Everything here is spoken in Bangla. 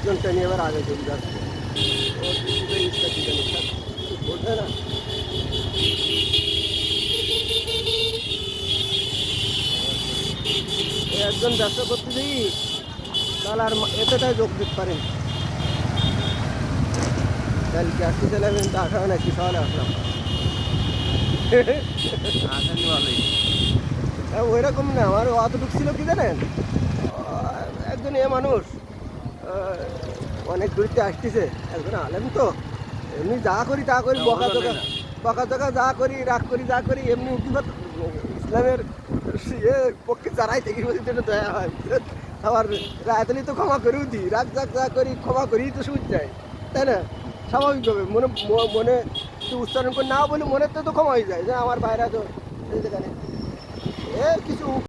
একজনটা নিয়ে এবার আগে চলে যাচ্ছে। ওর কিছুতে ইচ্ছা কি জানি বোঝে না। একজন ব্যবসা করতে যাই তাহলে আর এতটাই যোগ দিতে পারেন। তাহলে কি আসতে চাইলেন তা আসা নাকি সকালে আসলাম ওই রকম না, আমার অতটুকু ছিল কি জানেন, একজন এ মানুষ অনেক দূরতে আসতেছে, একজন আলেম তো এমনি যা করি তা করি, বকা জকা যা করি রাগ করি যা করি এমনি উকিবাদ ইসলামের পক্ষে যারাই থেকে যেটা দয়া হয় আবার রায়তালি তো ক্ষমা করেও দিই, রাগ জাগ যা করি ক্ষমা করেই তো সুদ যায়, তাই না? স্বাভাবিকভাবে মনে মনে উচ্চারণ করে না বলে মনের তো ক্ষমা হয়ে যায় যে আমার ভাইরা তো যেখানে এ কিছু